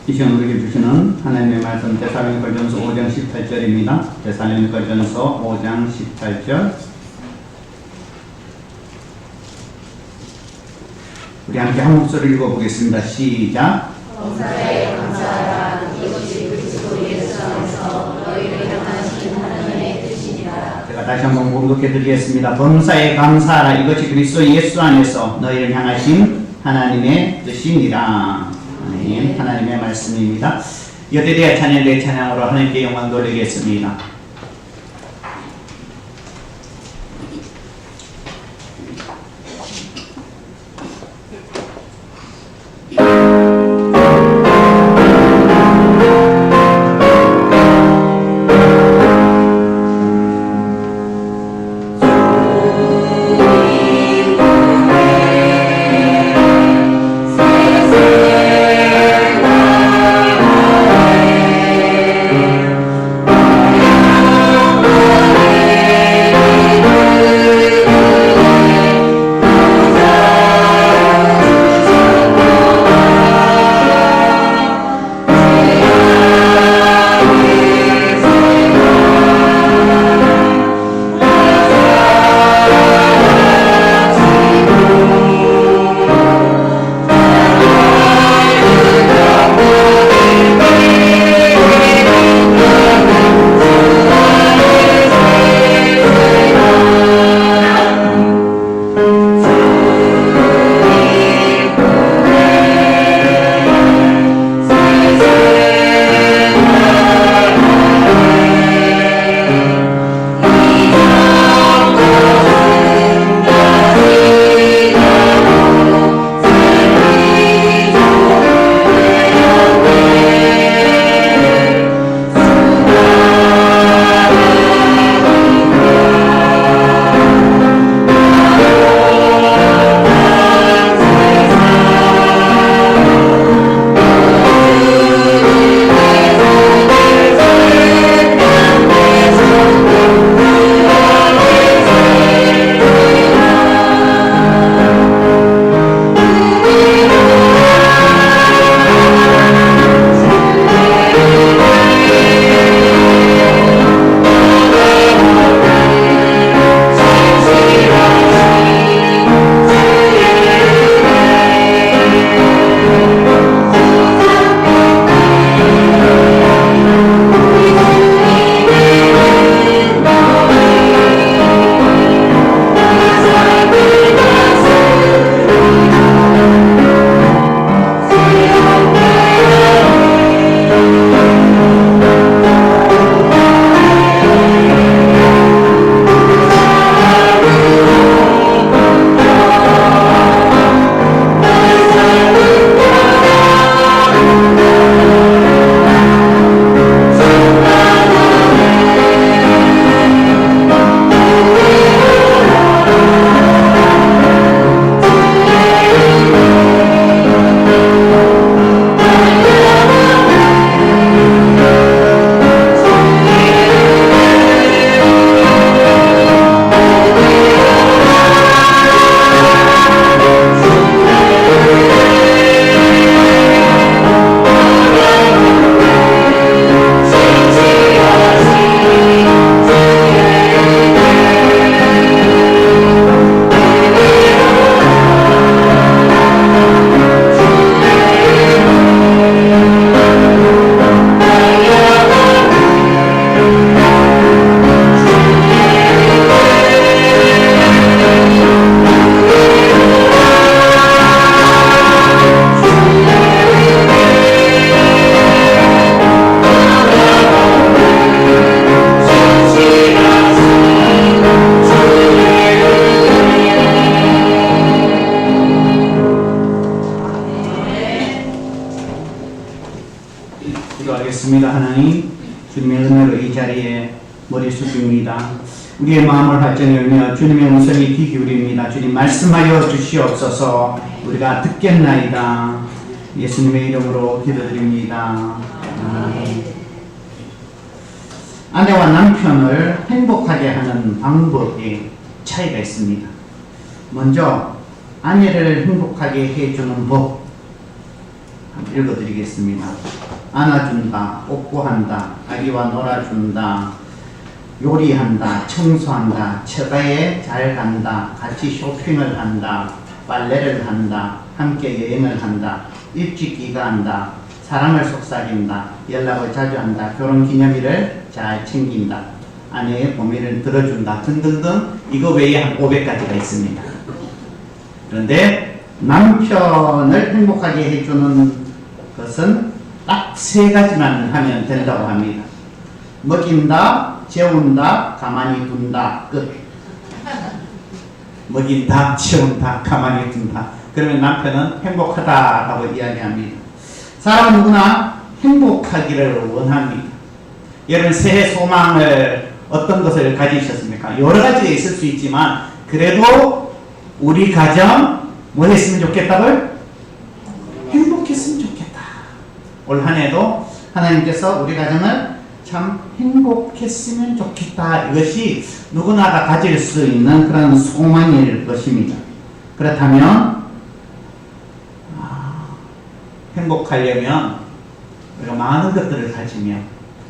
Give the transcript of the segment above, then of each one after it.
이 시간 우리에게 주시는 하나님의 말씀 데살로니가전서 5장 18절입니다. 데살로니가전서 5장 18절 우리 함께 한 목소리를 읽어보겠습니다. 시작. 범사에 감사하라. 이것이 그리스도 예수 안에서 너희를 향하신 하나님의 뜻이니라. 제가 다시 한번 공독해드리겠습니다. 범사에 감사하라. 이것이 그리스도 예수 안에서 너희를 향하신 하나님의 뜻이니라. 아멘. 하나님의 말씀입니다. 여대대야 찬양의 찬양으로 하나님께 영광 돌리겠습니다. 기도하겠습니다. 하나님, 주님의 은혜로 이 자리에 머리 숙입니다. 우리의 마음을 발전히 열며 주님의 음성이 귀 기울입니다. 주님 말씀하여 주시옵소서. 우리가 듣겠나이다. 예수님의 이름으로 기도드립니다. 아내와 남편을 행복하게 하는 방법에 차이가 있습니다. 먼저 아내를 행복하게 해주는 법, 한번 읽어드리겠습니다. 안아준다, 뽀뽀한다, 아기와 놀아준다, 요리한다, 청소한다, 처가에 잘 간다, 같이 쇼핑을 한다, 빨래를 한다, 함께 여행을 한다, 일찍 귀가한다, 사랑을 속삭인다, 연락을 자주 한다, 결혼기념일을 잘 챙긴다, 아내의 고민을 들어준다 등등등. 이거 외에 한 500가지가 있습니다. 그런데 남편을 행복하게 해주는 것은 딱 3가지만 하면 된다고 합니다. 먹인다, 재운다, 가만히 둔다. 끝. 먹인다, 재운다, 가만히 둔다. 그러면 남편은 행복하다라고 이야기합니다. 사람은 누구나 행복하기를 원합니다. 여러분 새해 소망을 어떤 것을 가지셨습니까? 여러 가지가 있을 수 있지만 그래도 우리 가정 뭐 했으면 좋겠다고요? 행복했으면 좋겠다. 올 한 해도 하나님께서 우리 가정을 참 행복했으면 좋겠다. 이것이 누구나가 가질 수 있는 그런 소망일 것입니다. 그렇다면 행복하려면 우리가 많은 것들을 가지며,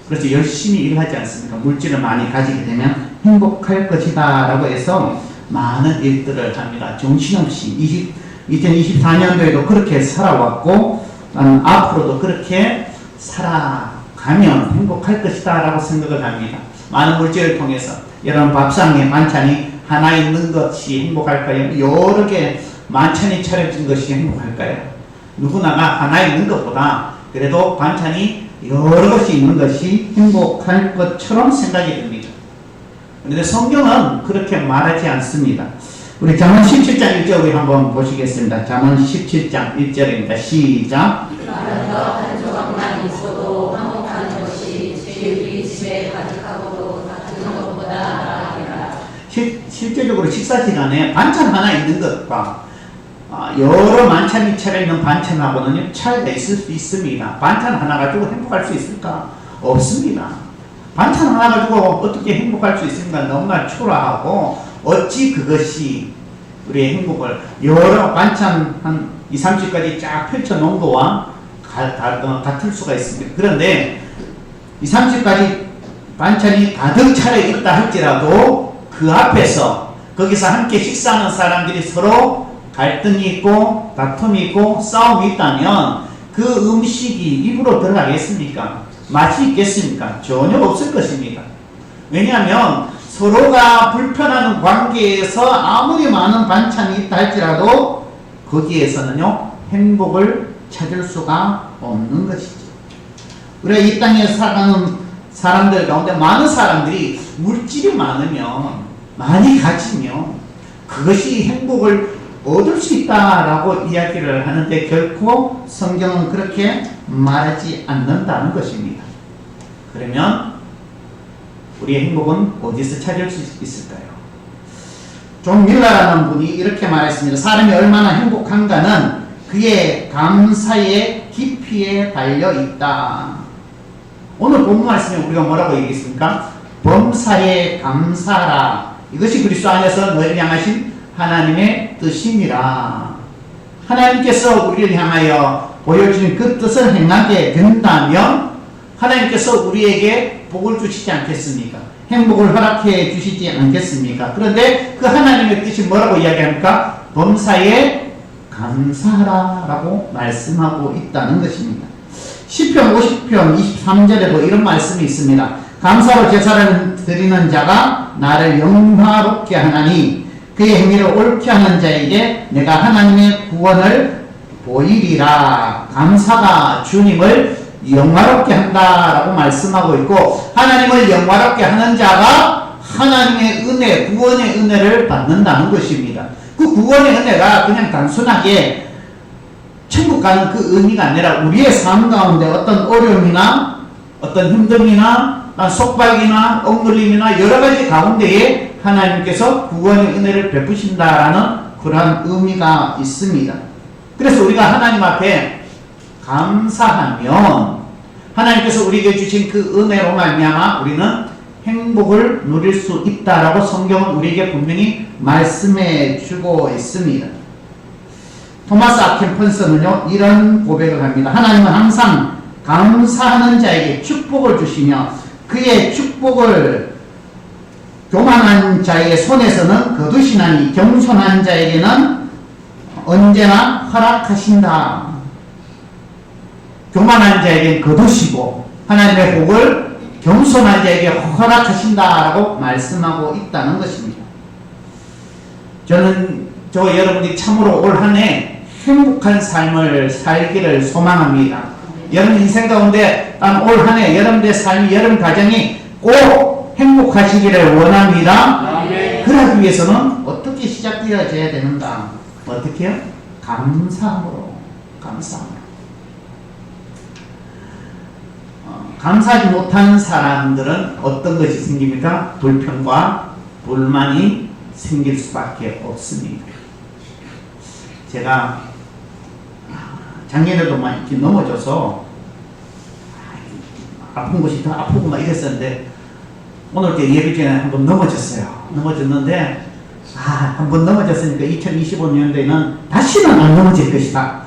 그렇죠, 열심히 일하지 않습니까? 물질을 많이 가지게 되면 행복할 것이다 라고 해서 많은 일들을 합니다. 정신없이 2024년도에도 그렇게 살아왔고 앞으로도 그렇게 살아가면 행복할 것이다 라고 생각을 합니다. 많은 물질을 통해서 여러분 밥상에 반찬이 하나 있는 것이 행복할까요? 여러 개 만찬이 차려진 것이 행복할까요? 누구나가 하나 있는 것보다 그래도 반찬이 여러 것이 있는 것이 행복할 것처럼 생각이 듭니다. 그런데 성경은 그렇게 말하지 않습니다. 우리 잠언 17장 1절 우리 한번 보시겠습니다. 잠언 17장 1절입니다. 시작. 나는 한 조각만 있어도 화목한 것이 우리 집에 가득하고도 같은 것보다 나으리라. 실제적으로 식사 시간에 반찬 하나 있는 것과 여러 만찬이 차려있는 반찬하고는 차이가 있을 수 있습니다. 반찬 하나 가지고 행복할 수 있을까? 없습니다. 반찬 하나 가지고 어떻게 행복할 수 있습니까? 너무나 초라하고 어찌 그것이 우리의 행복을, 여러 반찬 한 2, 30가지 쫙 펼쳐놓은 거와 같을 수가 있습니다. 그런데 2, 30가지 반찬이 가득 차려있다 할지라도 그 앞에서 거기서 함께 식사하는 사람들이 서로 갈등이 있고 다툼이 있고 싸움이 있다면 그 음식이 입으로 들어가겠습니까? 맛이 있겠습니까? 전혀 없을 것입니다. 왜냐하면 서로가 불편한 관계에서 아무리 많은 반찬이 있다 할지라도 거기에서는요 행복을 찾을 수가 없는 것이죠. 우리가 이 땅에 살아가는 사람들 가운데 많은 사람들이 물질이 많으면, 많이 가지면 그것이 행복을 얻을 수 있다라고 이야기를 하는데 결코 성경은 그렇게 말하지 않는다는 것입니다. 그러면 우리의 행복은 어디서 찾을 수 있을까요? 존 밀러라는 분이 이렇게 말했습니다. 사람이 얼마나 행복한가는 그의 감사의 깊이에 달려 있다. 오늘 본문 말씀에 우리가 뭐라고 얘기했습니까? 범사에 감사하라. 이것이 그리스도 안에서 너희를 향하신 하나님의 뜻이니라. 하나님께서 우리를 향하여 보여주신 그 뜻을 행하게 된다면 하나님께서 우리에게 복을 주시지 않겠습니까? 행복을 허락해 주시지 않겠습니까? 그런데 그 하나님의 뜻이 뭐라고 이야기합니까? 범사에 감사하라 라고 말씀하고 있다는 것입니다. 시편 50편 23절에도 이런 말씀이 있습니다. 감사로 제사를 드리는 자가 나를 영화롭게 하나니 그의 행위를 옳게 하는 자에게 내가 하나님의 구원을 보이리라. 감사가 주님을 영화롭게 한다라고 말씀하고 있고, 하나님을 영화롭게 하는 자가 하나님의 은혜, 구원의 은혜를 받는다는 것입니다. 그 구원의 은혜가 그냥 단순하게 천국 가는 그 의미가 아니라 우리의 삶 가운데 어떤 어려움이나 어떤 힘듦이나 속박이나 억눌림이나 여러 가지 가운데에 하나님께서 구원의 은혜를 베푸신다라는 그러한 의미가 있습니다. 그래서 우리가 하나님 앞에 감사하면 하나님께서 우리에게 주신 그 은혜로 말미암아 우리는 행복을 누릴 수 있다라고 성경은 우리에게 분명히 말씀해 주고 있습니다. 토마스 아켄펀스는요 이런 고백을 합니다. 하나님은 항상 감사하는 자에게 축복을 주시며 그의 축복을 교만한 자의 손에서는 거두시나니 겸손한 자에게는 언제나 허락하신다. 교만한 자에게 거두시고 하나님의 복을 겸손한 자에게 허락하신다라고 말씀하고 있다는 것입니다. 저는 여러분이 참으로 올 한 해 행복한 삶을 살기를 소망합니다. 여러분 인생 가운데 올 한 해 여러분의 삶이 여러분 가정이 꼭 행복하시기를 원합니다. 그러기 위해서는 어떻게 시작되어져야 되는가? 어떻게요? 감사함으로. 감사하지 못하는 사람들은 어떤 것이 생깁니까? 불평과 불만이 생길 수밖에 없습니다. 제가 작년에도 막 이렇게 넘어져서 아픈 곳이 더 아프고 막 이랬었는데 오늘 때 예배 전에 한번 넘어졌는데 한번 넘어졌으니까 2025년도에는 다시는 안 넘어질 것이다.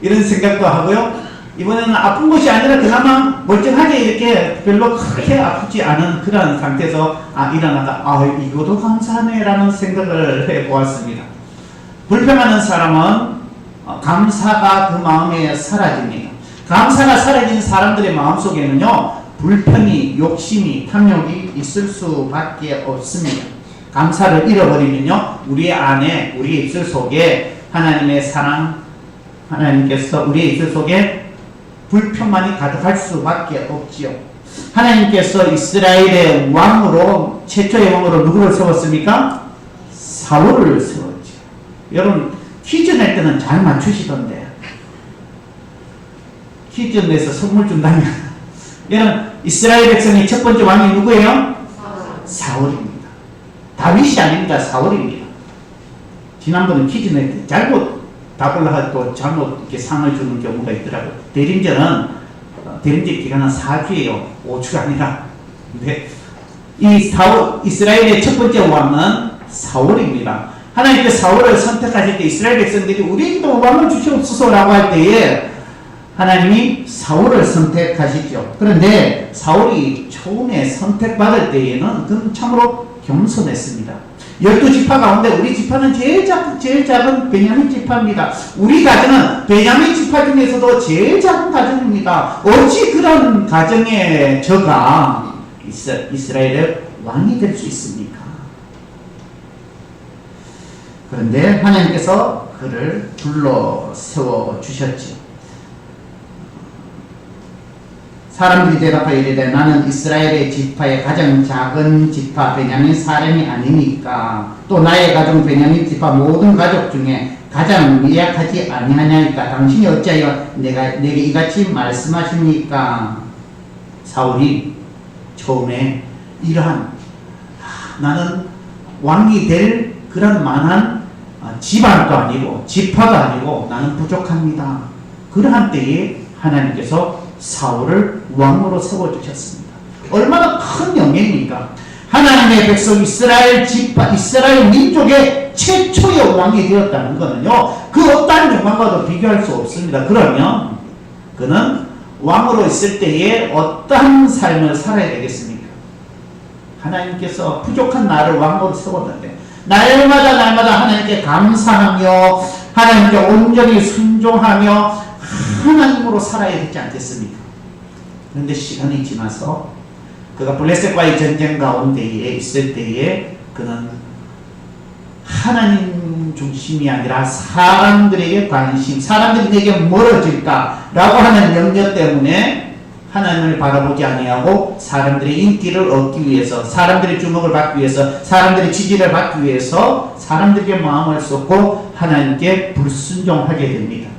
이런 생각도 하고요. 이번에는 아픈 것이 아니라 그나마 멀쩡하게 이렇게 별로 크게 아프지 않은 그런 상태에서 일어나다 이것도 감사하네 라는 생각을 해보았습니다. 불평하는 사람은 감사가 그 마음에 사라집니다. 감사가 사라진 사람들의 마음속에는요 불평이, 욕심이, 탐욕이 있을 수밖에 없습니다. 감사를 잃어버리면요 우리 안에, 우리 입술 속에 하나님의 사랑, 하나님께서 우리의 입술 속에 불평만이 가득할 수밖에 없지요. 하나님께서 이스라엘의 왕으로, 최초의 왕으로 누구를 세웠습니까? 사울을 세웠죠. 여러분 퀴즈 낼 때는 잘 맞추시던데 퀴즈 내서 선물 준다면 여러분 이스라엘 백성의 첫 번째 왕이 누구예요? 사울입니다. 다윗이 아닙니다. 사울입니다. 지난번에 퀴즈 낼 때 잘못 답을 하고 잘못 이렇게 상을 주는 경우가 있더라고요. 대림절 기간은 4주예요. 5주가 아니라. 근데 이스라엘의 첫 번째 왕은 사울입니다. 하나님께서 사울을 선택하실 때 이스라엘 백성들이 우리에게도 왕을 주시옵소서라고 할 때에 하나님이 사울을 선택하시죠. 그런데 사울이 처음에 선택받을 때에는 그는 참으로 겸손했습니다. 12지파 가운데 우리 지파는 제일 작은 베냐민 지파입니다. 우리 가정은 베냐민 지파 중에서도 제일 작은 가정입니다. 어찌 그런 가정의 저가 이스라엘의 왕이 될 수 있습니까? 그런데 하나님께서 그를 불러 세워주셨죠. 사람들이 대답하여 이르되 나는 이스라엘의 지파의 가장 작은 지파 베냐민 사람이 아니니까 또 나의 가족 베냐민 지파 모든 가족 중에 가장 미약하지 아니하냐니까 당신이 어찌하여 내게 이같이 말씀하십니까? 사울이 처음에 이러한 나는 왕이 될 그런 만한 집안도 아니고 지파도 아니고 나는 부족합니다. 그러한 때에 하나님께서 사울을 왕으로 세워주셨습니다. 얼마나 큰 영예입니까? 하나님의 백성 이스라엘 지파, 이스라엘 민족의 최초의 왕이 되었다는 것은요, 그 어떠한 영광과도 비교할 수 없습니다. 그러면 그는 왕으로 있을 때에 어떠한 삶을 살아야 되겠습니까? 하나님께서 부족한 나를 왕으로 세웠는데 날마다 하나님께 감사하며 하나님께 온전히 순종하며 하나님으로 살아야 되지 않겠습니까? 그런데 시간이 지나서 그가 블레셋과의 전쟁 가운데에 있을 때에 그는 하나님 중심이 아니라 사람들에게 관심, 사람들이 내게 멀어질까라고 하는 염려 때문에 하나님을 바라보지 아니하고 사람들의 인기를 얻기 위해서, 사람들의 주목을 받기 위해서, 사람들의 지지를 받기 위해서 사람들에게 마음을 쏟고 하나님께 불순종하게 됩니다.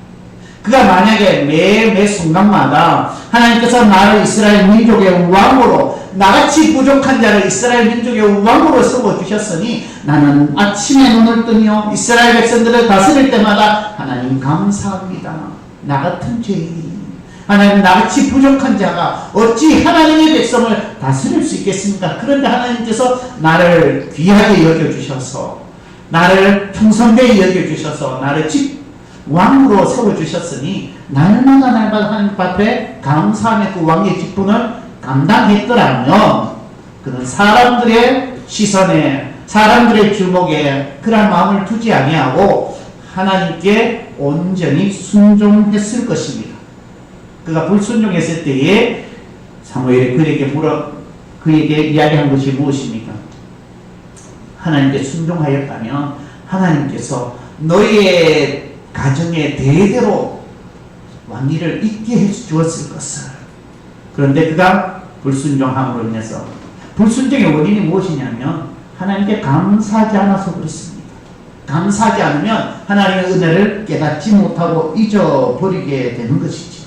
그가 만약에 매 순간마다 하나님께서 나를 이스라엘 민족의 왕으로, 나같이 부족한 자를 이스라엘 민족의 왕으로 세워주셨으니 나는 아침에 눈을 뜨며 이스라엘 백성들을 다스릴 때마다 하나님 감사합니다. 나 같은 죄인, 하나님 나같이 부족한 자가 어찌 하나님의 백성을 다스릴 수 있겠습니까? 그런데 하나님께서 나를 귀하게 여겨주셔서, 나를 충성되게 여겨주셔서, 나를 왕으로 세워주셨으니 날마다 하나님 앞에 감사하며 그 왕의 직분을 감당했더라면 그는 사람들의 시선에 사람들의 주목에 그런 마음을 두지 아니하고 하나님께 온전히 순종했을 것입니다. 그가 불순종했을 때에 사무엘이 그에게 이야기한 것이 무엇입니까? 하나님께 순종하였다면 하나님께서 너희의 가정에 대대로 왕위를 있게 해주었을 것을. 그런데 그가 불순종함으로 인해서 불순종의 원인이 무엇이냐면 하나님께 감사하지 않아서 그렇습니다. 감사하지 않으면 하나님의 은혜를 깨닫지 못하고 잊어버리게 되는 것이죠.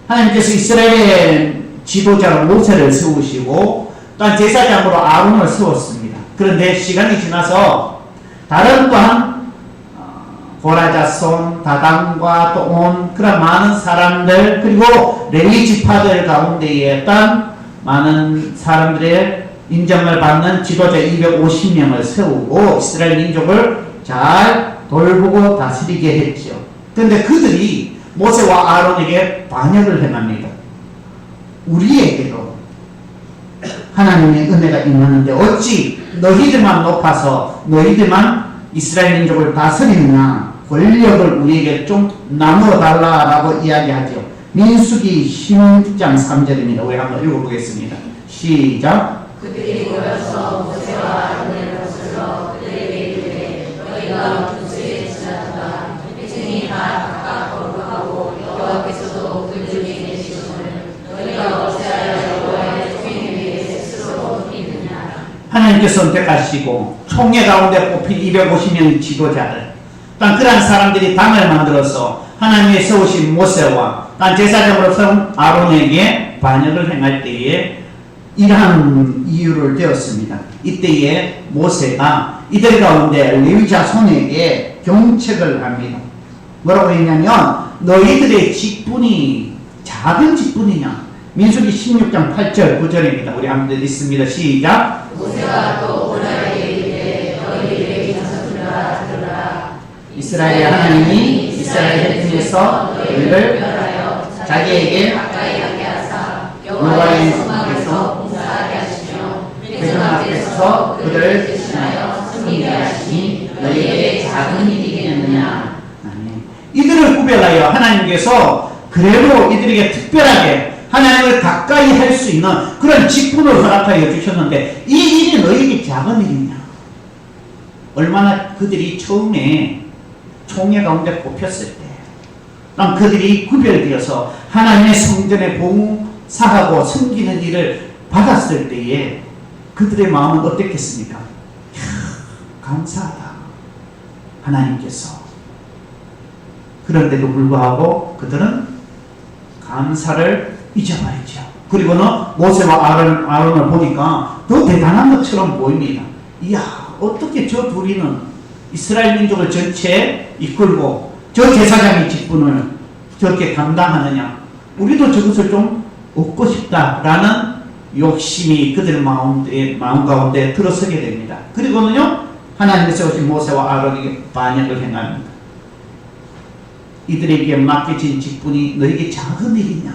하나님께서 이스라엘의 지도자로 모세를 세우시고 또한 제사장으로 아론을 세웠습니다. 그런데 시간이 지나서 다른 또한 고라 자손, 다단과 또 온 그런 많은 사람들 그리고 레위 지파들 가운데에 어떤 많은 사람들의 인정을 받는 지도자 250명을 세우고 이스라엘 민족을 잘 돌보고 다스리게 했죠. 그런데 그들이 모세와 아론에게 반역을 행합니다. 우리에게도 하나님의 은혜가 임하는데 어찌 너희들만 높아서 너희들만 이스라엘 민족을 다스리느냐, 권력을 우리에게 좀 나누어달라라고 이야기하죠. 민수기 16장 3절입니다. 우리 한번 읽어보겠습니다. 시작. 그들이 모여서 모세와 아론을 거슬러 그들에게 이르되 너희가 분수에 지나다가 백성이 다 각각 거룩하고 여호와께서도 그 중에 계시거늘 너희가 어찌하여 여호와의 총회를 위해 스스로 섬기느냐. 하나님께 선택하시고 총회 가운데 뽑힌 250명 지도자들 단 그러한 사람들이 당을 만들어서 하나님의 세우신 모세와 단 제사장으로 세운 아론에게 반역을 행할 때에 이러한 이유를 되었습니다. 이때에 모세가 이들 가운데 레위 자손에게 경책을 합니다. 뭐라고 했냐면 너희들의 직분이 작은 직분이냐. 민수기 16장 8절 9절입니다. 우리 한번 읽습니다. 시작. 모세가 또 오라에게 이르되 너희 레위 자손들아 들으라. 이스라엘 하나님이 이스라엘 중에서 너희를 자기에게 가까이 하게 하사 여호와의 성막에서 봉사하게 하시며 백성 앞에서 그들을 대신하여 섬기게 하시니 너희에게 작은 일이겠느냐. 이들을 구별하여 하나님께서 그래도 이들에게 특별하게 하나님을 가까이 할 수 있는 그런 직분을 허락하여 주셨는데 이 일이 너희에게 작은 일이냐. 얼마나 그들이 처음에 총회 가운데 뽑혔을 때 그들이 구별되어서 하나님의 성전에 봉사하고 섬기는 일을 받았을 때에 그들의 마음은 어땠겠습니까? 감사하다. 하나님께서. 그런데도 불구하고 그들은 감사를 잊어버리죠. 그리고는 모세와 아론을 보니까 더 대단한 것처럼 보입니다. 이야, 어떻게 저 둘이는 이스라엘 민족을 전체 이끌고 저 제사장의 직분을 저렇게 감당하느냐. 우리도 저것을 좀 얻고 싶다라는 욕심이 그들 마음 가운데 들어서게 됩니다. 그리고는요, 하나님께서 오신 모세와 아론에게 반역을 행합니다. 이들에게 맡겨진 직분이 너에게 작은 일이냐.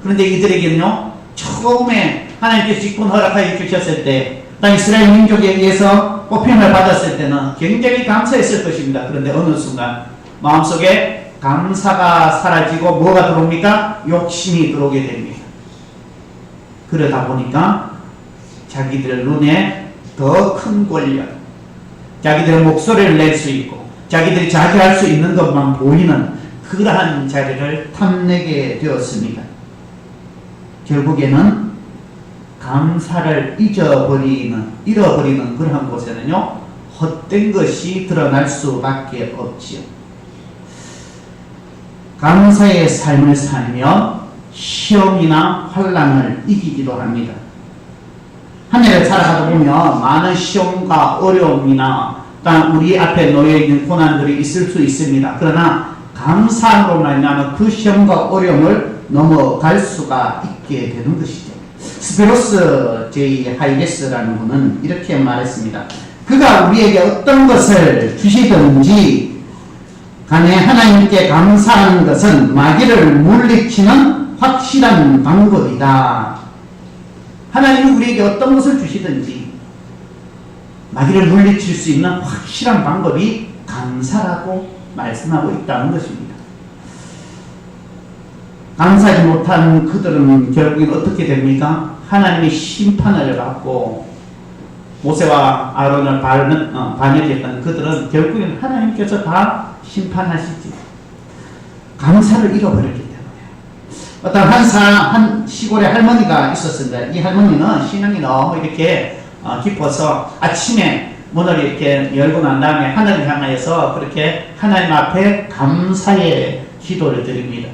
그런데 이들에게는요, 처음에 하나님께서 직분 허락하여 주셨을 때, 이스라엘 민족에 의해서 뽑힘을 받았을 때는 굉장히 감사했을 것입니다. 그런데 어느 순간 마음속에 감사가 사라지고 뭐가 들어옵니까? 욕심이 들어오게 됩니다. 그러다 보니까 자기들 눈에 더 큰 권력, 자기들의 목소리를 낼 수 있고 자기들이 자기할 수 있는 것만 보이는 그러한 자리를 탐내게 되었습니다. 결국에는 감사를 잃어버리는 그러한 곳에는요, 헛된 것이 드러날 수밖에 없지요. 감사의 삶을 살면 시험이나 환난을 이기기도 합니다. 한 해를 살아가다 보면 많은 시험과 어려움이나 또한 우리 앞에 놓여있는 고난들이 있을 수 있습니다. 그러나 감사함으로 말미암아 그 시험과 어려움을 넘어갈 수가 있게 되는 것이죠. 스페로스 제 하이레스라는 분은 이렇게 말했습니다. 그가 우리에게 어떤 것을 주시든지 간에 하나님께 감사하는 것은 마귀를 물리치는 확실한 방법이다. 하나님은 우리에게 어떤 것을 주시든지 마귀를 물리칠 수 있는 확실한 방법이 감사라고 말씀하고 있다는 것입니다. 감사하지 못한 그들은 결국엔 어떻게 됩니까? 하나님의 심판을 받고 모세와 아론을 반역했던 그들은 결국엔 하나님께서 다 심판하시지. 감사를 잃어버렸기 때문에. 어떤 한 시골에 할머니가 있었습니다. 이 할머니는 신앙이 너무 이렇게 깊어서 아침에 문을 이렇게 열고 난 다음에 하늘을 향하여서 그렇게 하나님 앞에 감사의 기도를 드립니다.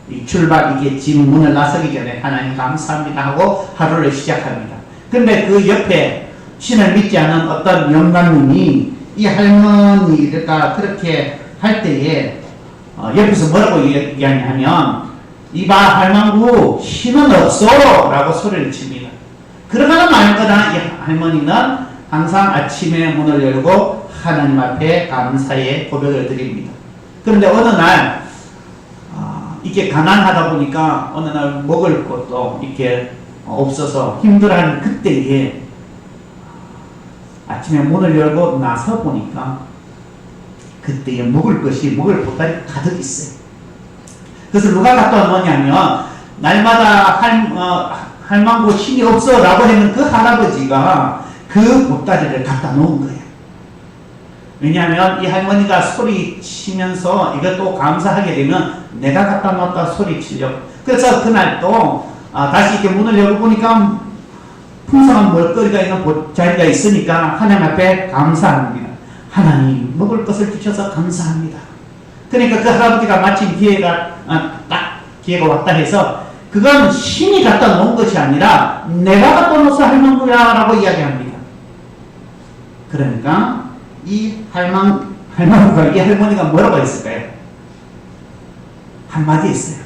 이 출발, 이게 집 문을 나서기 전에 하나님 감사합니다 하고 하루를 시작합니다. 그런데 그 옆에 신을 믿지 않은 어떤 영감님이 이 할머니가 그렇게 할 때에 옆에서 뭐라고 얘기하냐면 이봐 할망구 신은 없어 라고 소리를 칩니다. 그러거나 말거나 이 할머니는 항상 아침에 문을 열고 하나님 앞에 감사의 고백을 드립니다. 그런데 어느 날 이게 가난하다 보니까 어느 날 먹을 것도 이렇게 없어서 힘들어하는 그때에 아침에 문을 열고 나서 보니까 그때에 먹을 보따리 가득 있어요. 그래서 누가 갖다 놓냐면 날마다 할망구 신이 없어 라고 하는 그 할아버지가 그 보따리를 갖다 놓은 거예요. 왜냐하면 이 할머니가 소리치면서 이것도 감사하게 되면 내가 갖다 놨다 소리치려고. 그래서 그날 또 다시 이렇게 문을 열어보니까 풍성한 먹거리가 있는 자리가 있으니까 하나님 앞에 감사합니다. 하나님 먹을 것을 주셔서 감사합니다. 그러니까 그 할아버지가 마침 기회가 왔다 해서 그건 신이 갖다 놓은 것이 아니라 내가 갖다 놓아서 할망구야 라고 이야기합니다. 그러니까 이 할망구가 이 할머니가 뭐라고 했을까요? 한마디 했어요.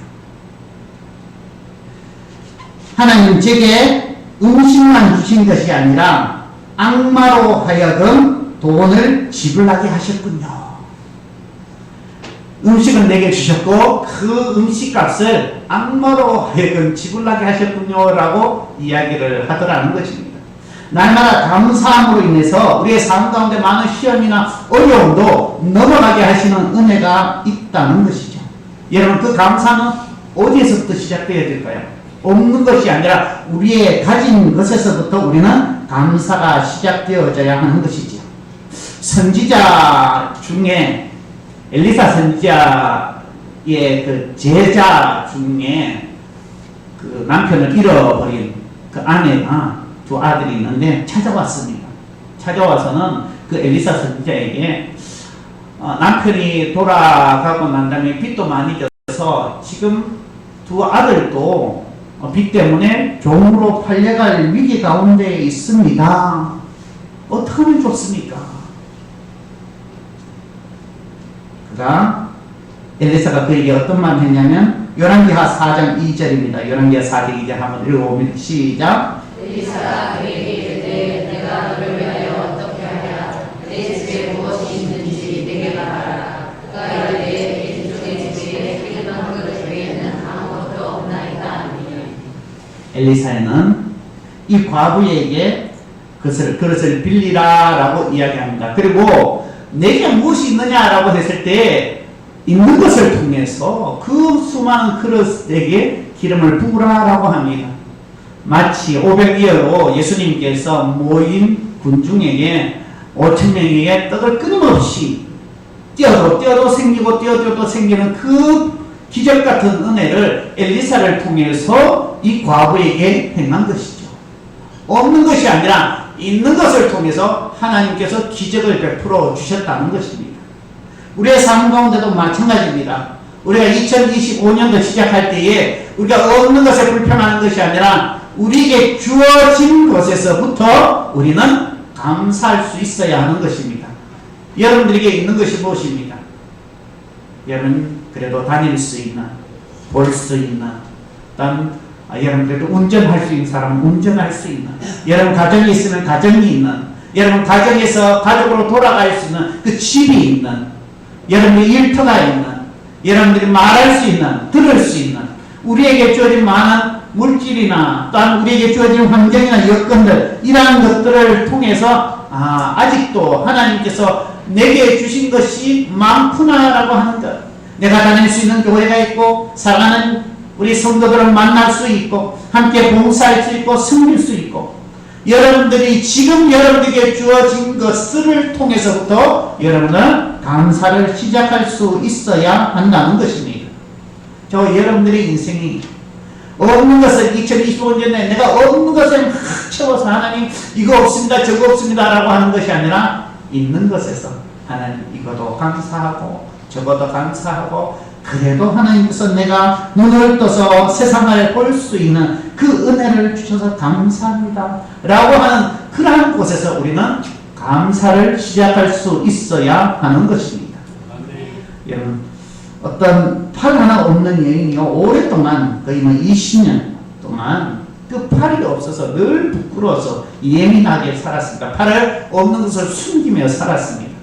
하나님 제게 음식만 주신 것이 아니라 악마로 하여금 돈을 지불하게 하셨군요. 음식을 내게 주셨고 그 음식값을 악마로 하여금 지불하게 하셨군요 라고 이야기를 하더라는 것입니다. 날마다 감사함으로 인해서 우리의 삶 가운데 많은 시험이나 어려움도 넘어가게 하시는 은혜가 있다는 것이죠. 여러분 그 감사는 어디에서부터 시작되어야 될까요? 없는 것이 아니라 우리의 가진 것에서부터 우리는 감사가 시작되어져야 하는 것이죠. 선지자 중에 엘리사 선지자의 그 제자 중에 그 남편을 잃어버린 그 아내가 두 아들이 있는데 찾아왔습니다. 찾아와서는 그 엘리사 선지자에게 남편이 돌아가고 난 다음에 빚도 많이 져서 지금 두 아들도 빚 때문에 종으로 팔려갈 위기 가운데 있습니다. 어떻게 하면 좋습니까? 그가 엘리사가 그에게 어떤 말을 했냐면 열왕기하 4장 2절입니다. 열왕기하 4장 2절 한번 읽어봅니다. 시작. 엘리사가 그에게 이르되 내가 너를 위하여 어떻게 하랴 내 집에 무엇이 있는지 내게 말하라. 그가 이르되 내 인중의 집에 일반 그릇 외에는 아무것도 없나이다. 엘리사는 이 과부에게 그것을 빌리라 라고 이야기합니다. 그리고 내게 무엇이 있느냐라고 했을 때 있는 것을 통해서 그 수많은 그릇에게 기름을 부으라 라고 합니다. 마치 500이어로 예수님께서 모인 군중에게 5,000명에게 떡을 끊임없이 띄어도 생기고 띄어도 생기는 그 기적 같은 은혜를 엘리사를 통해서 이 과부에게 행한 것이죠. 없는 것이 아니라 있는 것을 통해서 하나님께서 기적을 베풀어 주셨다는 것입니다. 우리의 삶 가운데도 마찬가지입니다. 우리가 2025년도 시작할 때에 우리가 없는 것에 불평하는 것이 아니라 우리에게 주어진 것에서부터 우리는 감사할 수 있어야 하는 것입니다. 여러분들에게 있는 것이 무엇입니까? 여러분 그래도 다닐 수 있는, 볼 수 있는, 여러분 그래도 운전할 수 있는 사람은 운전할 수 있는, 여러분 가정이 있으면 가정이 있는, 여러분 가정에서 가족으로 돌아갈 수 있는 그 집이 있는, 여러분들이 일터가 있는, 여러분들이 말할 수 있는, 들을 수 있는, 우리에게 주어진 많은 물질이나 또한 우리에게 주어진 환경이나 여건들, 이러한 것들을 통해서 아직도 하나님께서 내게 주신 것이 많구나라고 하는 것. 내가 다닐 수 있는 교회가 있고, 사랑하는 우리 성도들을 만날 수 있고, 함께 봉사할 수 있고, 섬길 수 있고, 여러분들이 지금 여러분에게 주어진 것을 통해서부터 여러분은 감사를 시작할 수 있어야 한다는 것입니다. 여러분들의 인생이 없는 것을 2025년에 내가 없는 것을 막 채워서 하나님 이거 없습니다 저거 없습니다 라고 하는 것이 아니라 있는 것에서 하나님 이것도 감사하고 저것도 감사하고 그래도 하나님께서 내가 눈을 떠서 세상을 볼 수 있는 그 은혜를 주셔서 감사합니다 라고 하는 그러한 곳에서 우리는 감사를 시작할 수 있어야 하는 것입니다. 여러분, 어떤 팔 하나 없는 여인이요 오랫동안 거의 20년 동안 그 팔이 없어서 늘 부끄러워서 예민하게 살았습니다. 팔을 없는 것을 숨기며 살았습니다.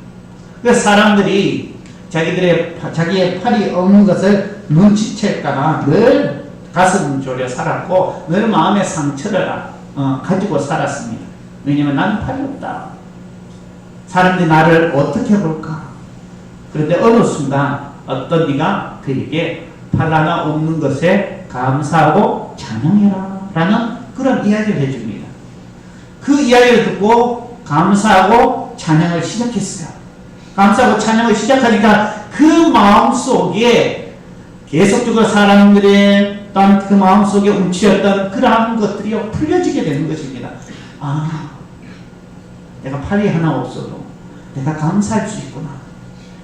그래서 사람들이 자기의 팔이 없는 것을 눈치챌까봐 늘 가슴 졸여 살았고 늘 마음의 상처를 가지고 살았습니다. 왜냐하면 나는 팔이 없다. 사람들이 나를 어떻게 볼까? 그런데 어느 순간 어떤 이가 그에게 팔 하나 없는 것에 감사하고 찬양해라 라는 그런 이야기를 해줍니다. 그 이야기를 듣고 감사하고 찬양을 시작했어요. 감사하고 찬양을 시작하니까 그 마음속에 계속적으로 사람들의 어떤 그 마음속에 움츠렸던 그러한 것들이 풀려지게 되는 것입니다. 내가 팔이 하나 없어도 내가 감사할 수 있구나.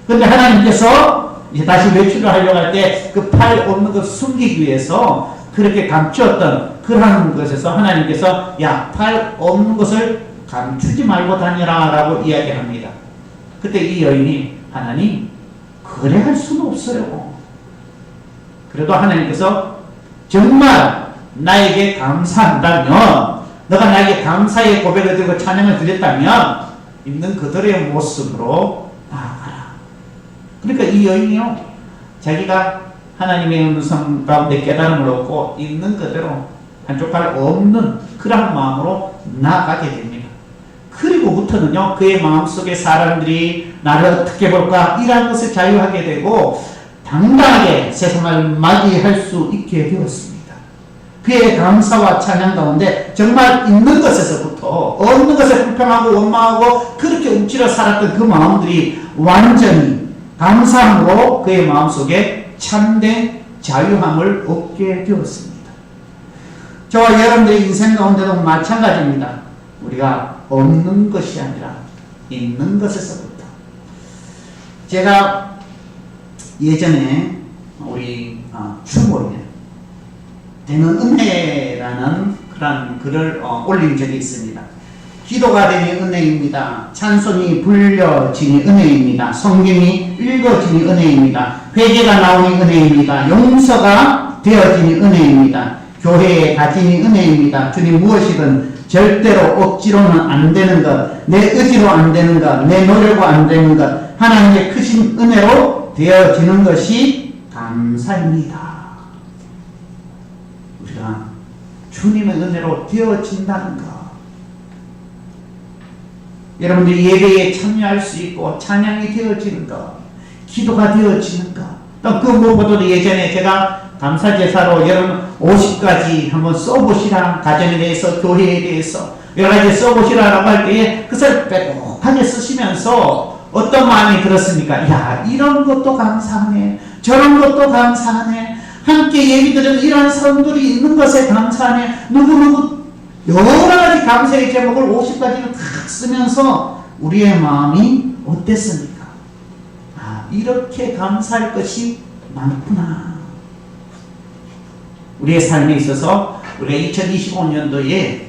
그런데 하나님께서 이제 다시 외출을 하려고 할 때 그 팔 없는 것을 숨기기 위해서 그렇게 감추었던 그러한 것에서 하나님께서 야, 팔 없는 것을 감추지 말고 다니라 라고 이야기합니다. 그때 이 여인이 하나님 그래 할 수는 없어요. 그래도 하나님께서 정말 나에게 감사한다면 너가 나에게 감사의 고백을 드리고 찬양을 드렸다면 있는 그들의 모습으로 나아가라. 그러니까 이 여인이요 자기가 하나님의 음성 가운데 깨달음을 얻고 있는 그대로 한쪽 팔 없는 그런 마음으로 나아가게 됩니다. 그리고부터는요 그의 마음속에 사람들이 나를 어떻게 볼까 이런 것을 자유하게 되고 당당하게 세상을 맞이할 수 있게 되었습니다. 그의 감사와 찬양 가운데 정말 있는 것에서부터 없는 것에 불평하고 원망하고 그렇게 움츠려 살았던 그 마음들이 완전히 감사함으로 그의 마음속에 참된 자유함을 얻게 되었습니다. 저와 여러분들의 인생 가운데도 마찬가지입니다. 우리가 없는 것이 아니라 있는 것에서부터. 제가 예전에 우리 추모에 되는 은혜라는 그런 글을 올린 적이 있습니다. 기도가 되니 은혜입니다. 찬송이 불려지니 은혜입니다. 성경이 읽어지니 은혜입니다. 회개가 나오니 은혜입니다. 용서가 되어지니 은혜입니다. 교회에 가지니 은혜입니다. 주님 무엇이든 절대로 억지로는 안 되는 것, 내 의지로 안 되는 것, 내 노력으로 안 되는 것, 하나님의 크신 은혜로 되어지는 것이 감사입니다. 우리가 주님의 은혜로 되어진다는 것. 여러분들이 예배에 참여할 수 있고 찬양이 되어지는 것, 기도가 되어지는 것. 또 그 무엇보다도 예전에 제가 감사제사로 여러분 50가지 한번 써보시라. 가정에 대해서, 교회에 대해서 여러 가지 써보시라라고 할 때에 그것을 빼곡하게 쓰시면서 어떤 마음이 들었습니까? 야, 이런 것도 감사하네. 저런 것도 감사하네. 함께 예비 드리는 이런 사람들이 있는 것에 감사하네. 누구누구 여러 가지 감사의 제목을 50가지를 다 쓰면서 우리의 마음이 어땠습니까? 이렇게 감사할 것이 많구나. 우리의 삶에 있어서 우리가 2025년도에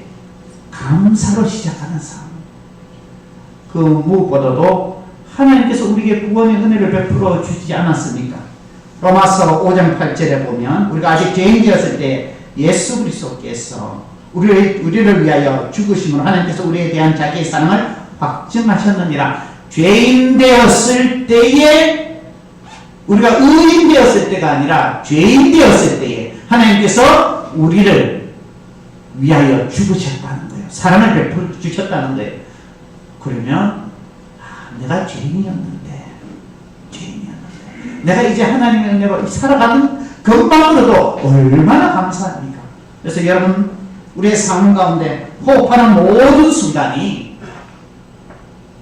감사로 시작하는 삶. 그 무엇보다도 하나님께서 우리에게 구원의 은혜를 베풀어 주시지 않았습니까? 로마서 5장 8절에 보면 우리가 아직 죄인되었을 때 예수 그리스도께서 우리를 위하여 죽으심으로 하나님께서 우리에 대한 자기의 사랑을 확증하셨느니라. 죄인 되었을 때에 우리가 의인 되었을 때가 아니라 죄인 되었을 때에 하나님께서 우리를 위하여 죽으셨다는 거예요. 사랑을 베풀어 주셨다는 거예요. 그러면 내가 죄인이었는데 내가 이제 하나님의 은혜로 살아가는 것만으로도 얼마나 감사합니까? 그래서 여러분 우리의 삶 가운데 호흡하는 모든 순간이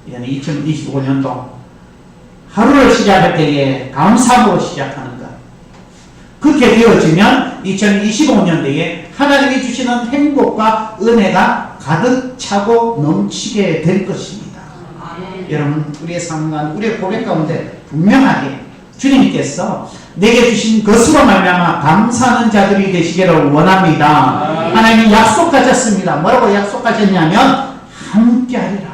2025년도 하루를 시작할 때에 감사함으로 시작하는 것. 그렇게 되어지면 2025년도에 하나님이 주시는 행복과 은혜가 가득 차고 넘치게 될 것입니다. 여러분 우리의 삶 가운데 우리의 고백 가운데 분명하게 주님께서 내게 주신 것으로 말미암아 감사하는 자들이 되시기를 원합니다. 하나님이 약속하셨습니다. 뭐라고 약속하셨냐면 함께하리라.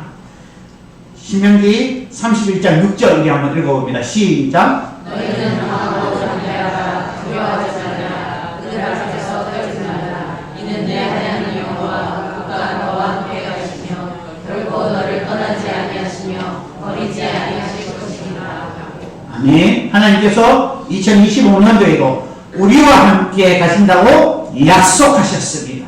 신명기 31장 6절 우리 한번 읽어봅니다. 시작. 너희는 강하고 담대하라. 두려워하지 말라. 그들 앞에서 떨지 말라. 이는 내 하나님 여호와 그가 너와 함께 가시며 결코 너를 떠나지 아니하시며 버리지 아니하실 것이니라. 아멘. 하나님께서 2025년도에도 우리와 함께 가신다고 약속하셨습니다.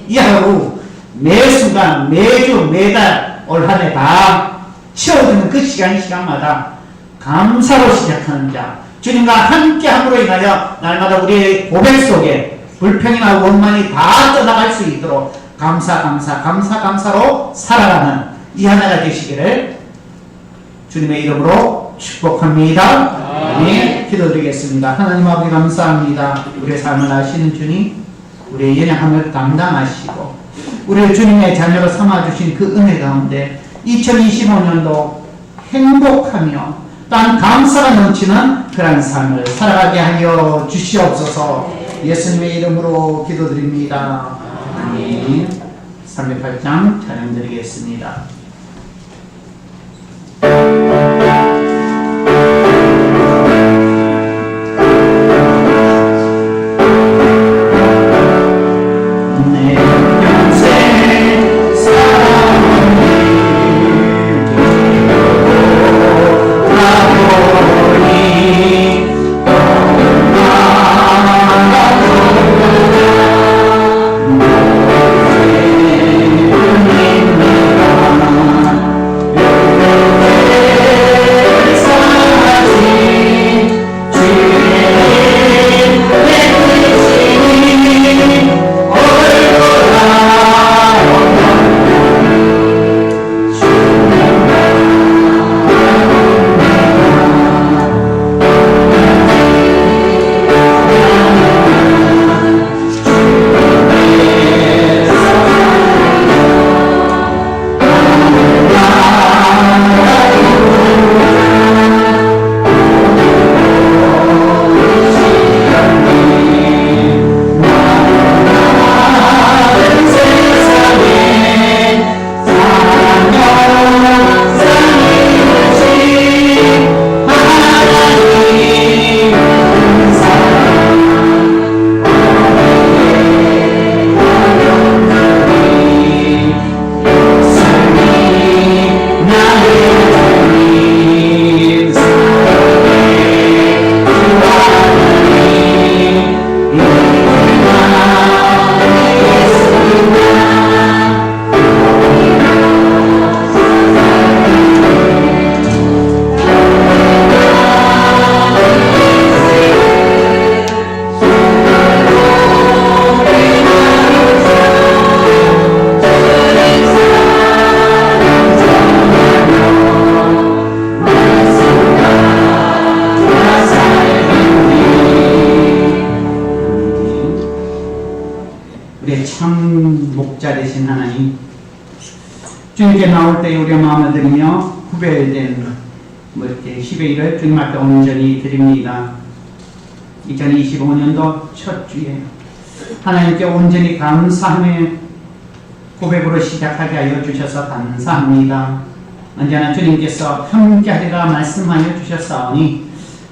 이 하루 매 순간 매주 매달 올 한 해 다 채워드는 그 시간마다 감사로 시작하는 자, 주님과 함께함으로 인하여 날마다 우리의 고백 속에 불평이나 원망이 다 떠나갈 수 있도록 감사로 살아가는 이 하나가 되시기를 주님의 이름으로 축복합니다. 아멘. 기도드리겠습니다. 하나님 아버지 감사합니다. 우리의 삶을 아시는 주님, 우리의 연약함을 감당하시고 우리를 주님의 자녀로 삼아주신 그 은혜 가운데 2025년도 행복하며 또한 감사가 넘치는 그런 삶을 살아가게 하여 주시옵소서. 예수님의 이름으로 기도드립니다. 아멘. 308장 찬양드리겠습니다. 목자 되신 하나님, 주님께 나올 때 우리의 마음을 드리며 구별된 이렇게 10의 1을 주님 앞에 온전히 드립니다. 2025년도 첫 주에 하나님께 온전히 감사함의 고백으로 시작하게 하여 주셔서 감사합니다. 언제나 주님께서 함께하리라 말씀하여 주셨사오니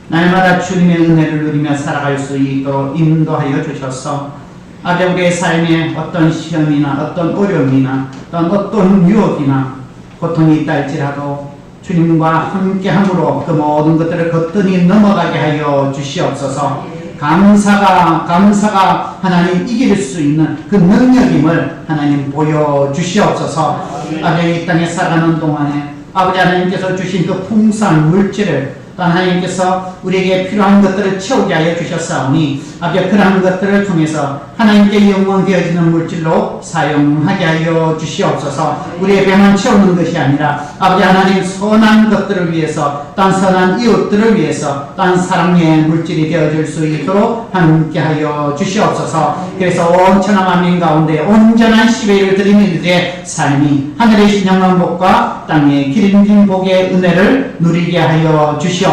날마다 주님의 은혜를 누리며 살아갈 수 있도록 인도하여 주셔서 아버지 우리의 삶에 어떤 시험이나 어떤 어려움이나 또는 어떤 유혹이나 고통이 있다 할지라도 주님과 함께함으로 그 모든 것들을 거뜬히 넘어가게 하여 주시옵소서. 감사가 하나님 이길 수 있는 그 능력임을 하나님 보여주시옵소서. 아버지 이 땅에 살아가는 동안에 아버지 하나님께서 주신 그 풍성한 물질을 또 하나님께서 우리에게 필요한 것들을 채우게 하여 주셨사오니 아버지 그러한 것들을 통해서 하나님께 영광 되어지는 물질로 사용하게 하여 주시옵소서. 우리의 배만 채우는 것이 아니라 아버지 하나님 선한 것들을 위해서 딴 선한 이웃들을 위해서 딴 사랑의 물질이 되어줄 수 있도록 함께 하여 주시옵소서. 그래서 온 천하 만민 가운데 온전한 시배를 드리는 이들의 삶이 하늘의 신령한 복과 땅의 기름진 복의 은혜를 누리게 하여 주시옵소서.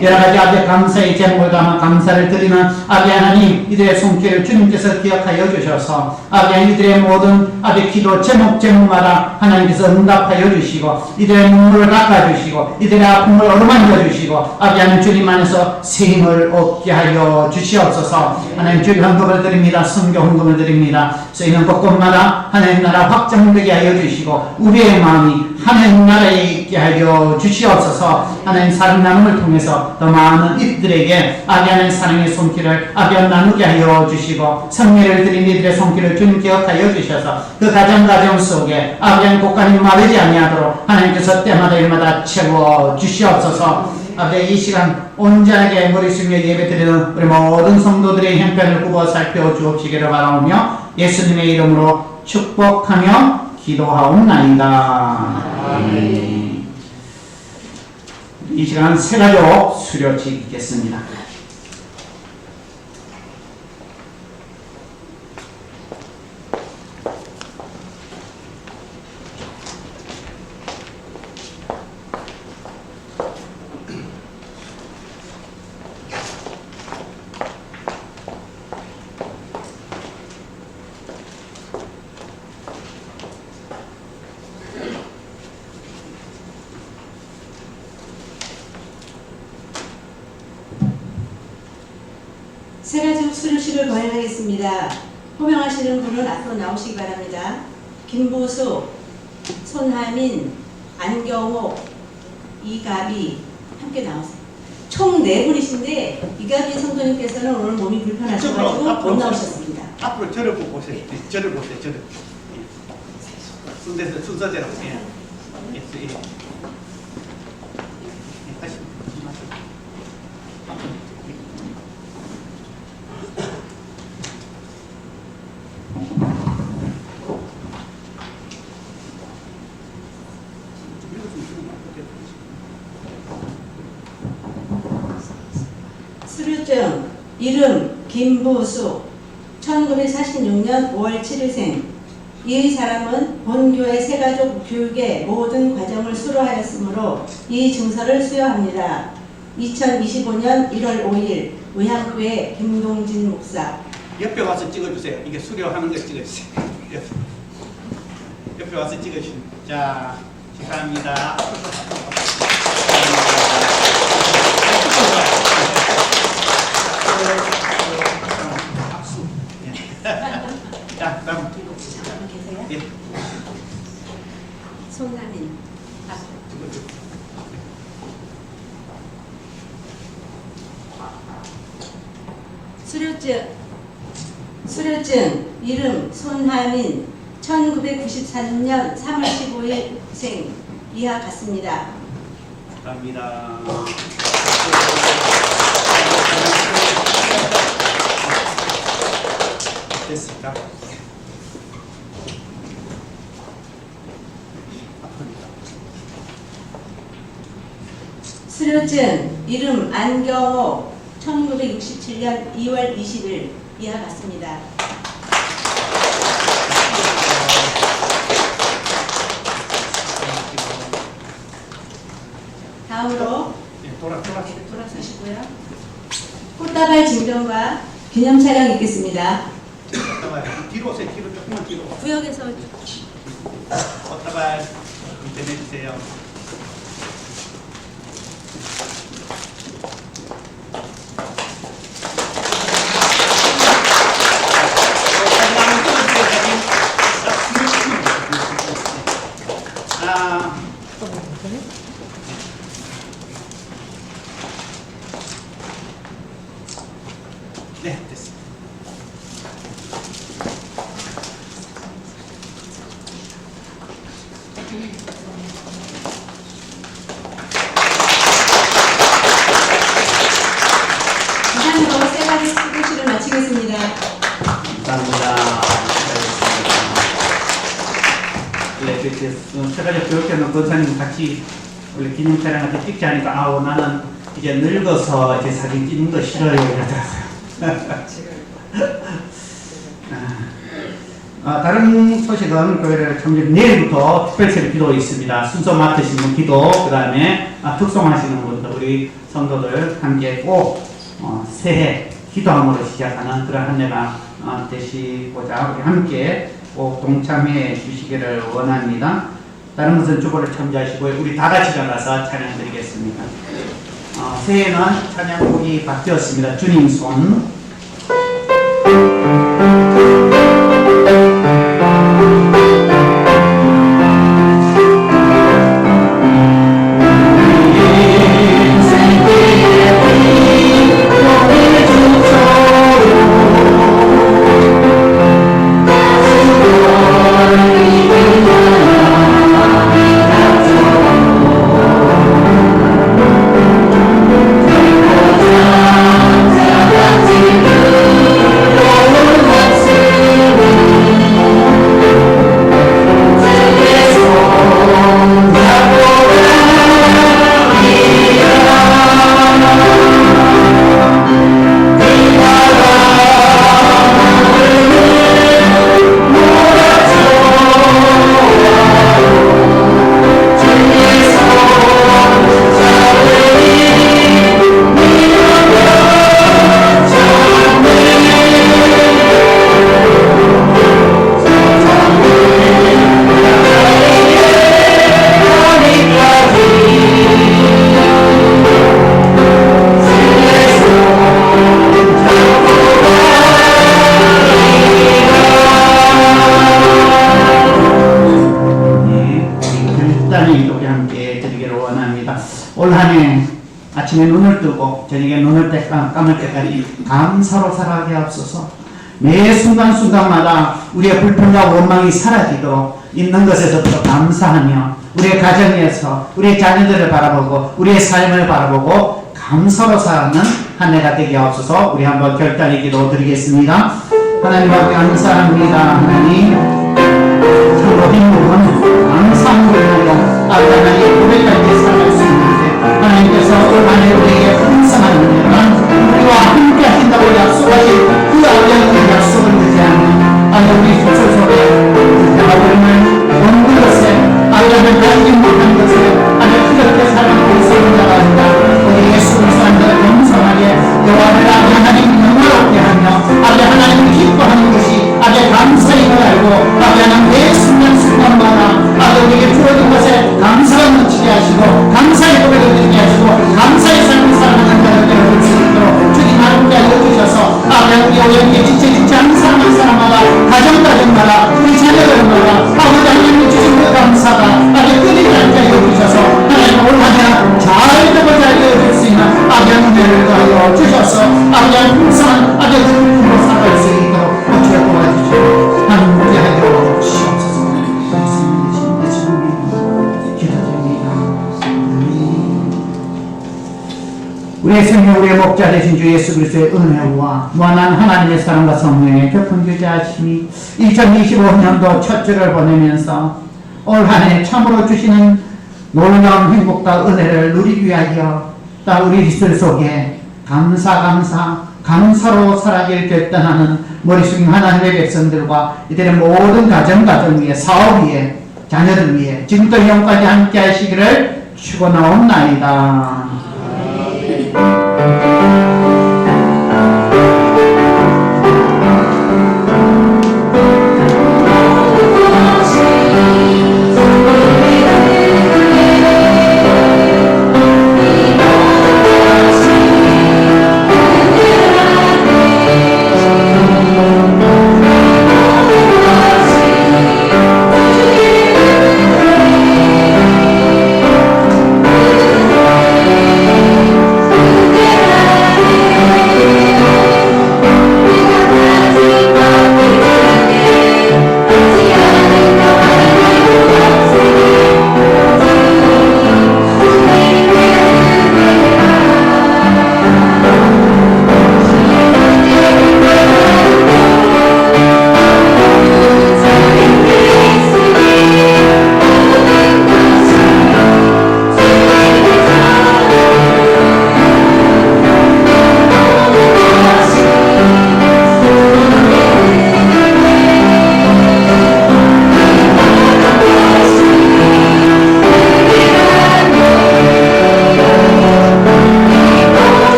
여러가지 아버지 감사의 제목을 담아 감사를 드리는 아버지 하나님 이들의 손길을 주님께서 기억하여 주셔서 아버지 하나님 이들의 모든 아버지 기도 제목마다 하나님께서 응답하여 주시고 이들의 눈물을 닦아주시고 이들의 아픔을 어루만져 주시고 아버지 하나님 주님 안에서 세임을 얻게 하여 주시옵소서. 하나님 주일 헌금을 드립니다. 성교 헌금을 드립니다. 쓰이는 곳곳마다 하나님 나라 확장되게 하여 주시고 우리의 마음이 하나님 나라에 있게 하여 주시옵소서. 하나님 사랑 나눔을 통해서 더 많은 이들에게 아버지 하나님 사랑의 손길을 아버지 나누게 하여 주시고 성례를 드린 이들의 손길을 주님 기억하여 주셔서 그 가정 속에 아버지 하나님 곳간이 마르지 아니하도록 하나님께서 때마다 일마다 채워 주시옵소서. 아버지 이 시간 온전하게 머리 숙여 예배드리는 우리 모든 성도들의 형편을 굽어 살펴주옵시기를 바라오며 예수님의 이름으로 축복하며 기도하옵나이다. 아멘. 이 시간 세가족 수료치 있겠습니다. 세가족 수료식을 거행하겠습니다. 호명하시는 분은 앞으로 나오시기 바랍니다. 김보수, 손하민, 안경옥, 이가비 함께 나오세요. 총 4분이신데 이가비 성도님께서는 오늘 몸이 불편하셔가지고 못 나오셨습니다. 앞으로 저를 보세요. 저를 보세요. 저를. 순서대로. 예. 다시. 수료증 이름 김보수 1946년 5월 7일생 이 사람은 본교회 세가족 교육의 모든 과정을 수료하였으므로 이 증서를 수여합니다. 2025년 1월 5일 의향교회 김동진 목사. 옆에 와서 찍어주세요. 이게 수료하는 거 찍어주세요. 옆에 와서 찍어주세요. 자, 축하합니다. 박수. 자, 다음. 계세요? 예. 손나민. 수료증 이름 손하민 1993년 3월 15일생 이하 같습니다. 감사합니다. 됐습니다. 수료증 이름 안경옥 1967년 2월 20일 이하 같습니다. 다음으로 돌아서시고요. 꽃다발 증정과 기념 촬영 있겠습니다. 뒤로 오세요. 뒤로 조금만 뒤로. 구역에서 꽃다발 전해주세요. 이제 세가족 교육자는 권사님 같이 원래 기념 촬영할 때 찍지 않으니까 아우 나는 이제 늙어서 이제 사진 찍는 거 싫어요 이러더라고요. 다른 소식은 교회를 참 내일부터 특별체리 기도 있습니다. 순서 맡으시는 기도, 그 다음에 특송하시는 분들, 우리 성도들 함께 꼭 새해 기도함으로 시작하는 그런 한 해가 되시고자 우리 함께 꼭 동참해 주시기를 원합니다. 다른 것은 주보를 참조하시고 우리 다 같이 일어나서 찬양 드리겠습니다. 새해는 찬양곡이 바뀌었습니다. 주님 손. 아침에 눈을 뜨고 저녁에 눈을 감을 때까지 감사로 살아가게 하옵소서. 매 순간순간마다 우리의 불평과 원망이 사라지도록 있는 것에서부터 감사하며 우리의 가정에서 우리의 자녀들을 바라보고 우리의 삶을 바라보고 감사로 살아가는 한 해가 되게 하옵소서. 우리 한번 결단의 기도 드리겠습니다. 하나님 앞에 감사합니다. 하나님 참 모든 부분 감사한 걸로 하나님 고백할 때 살아갈 수 있는데 하나님께서 올 한 해 우리에게 풍성한 은혜와 우리와 함께 하신다고 약속하신 그 아버지의 약속을 의지하며 우리 소설 속에 내가 우리를 모든 것에 아버지를 가지지 못한 것에 그렇게 살아가고 있는 자가 아니다. 우리 예수 그리스도를 겸손하게 여호와를 하나님 영화롭게 하며 하나님을 기뻐하는 것이 감사인 걸 알고 하나님 매 순간순간마다 우리에게 주어진 것에 감사가 넘치게 하시고 감사의 고백을 드리게 하시고 감사의 삶을 살아가는 자를 되어줄 수 있도록 주님 하나님께 알려주셔서 우리 오연께 지체짓지 않는 사람마다 가정마다 우리 자녀들마다 아버지 하나님이 주신 그 감사가 끊이지 않게 알려주셔서 하나님 올 한 해 잘 되고 잘 되어줄 수 있는 은혜를 더하여 주셔서 하나님 풍성한 기쁨으로 살아갈 수 있도록 주여 도와주시고 함께하여 주시옵소서. 우리의 생명 우리의 목자 되신 주 예수 그리스도의 은혜와 무한한 하나님의 사랑과 성령의 교통 교제하심이 2025년도 첫 주를 보내면서 올 한 해 참으로 주시는 놀라운 행복과 은혜를 누리기 위하여 우리 리스트 속에 감사로 살아길 결단하는 머리 숙인 하나님의 백성들과 이들의 모든 가정 위에 사업 위에 자녀들 위에 지금부터 영까지 함께 하시기를 축원하옵나이다.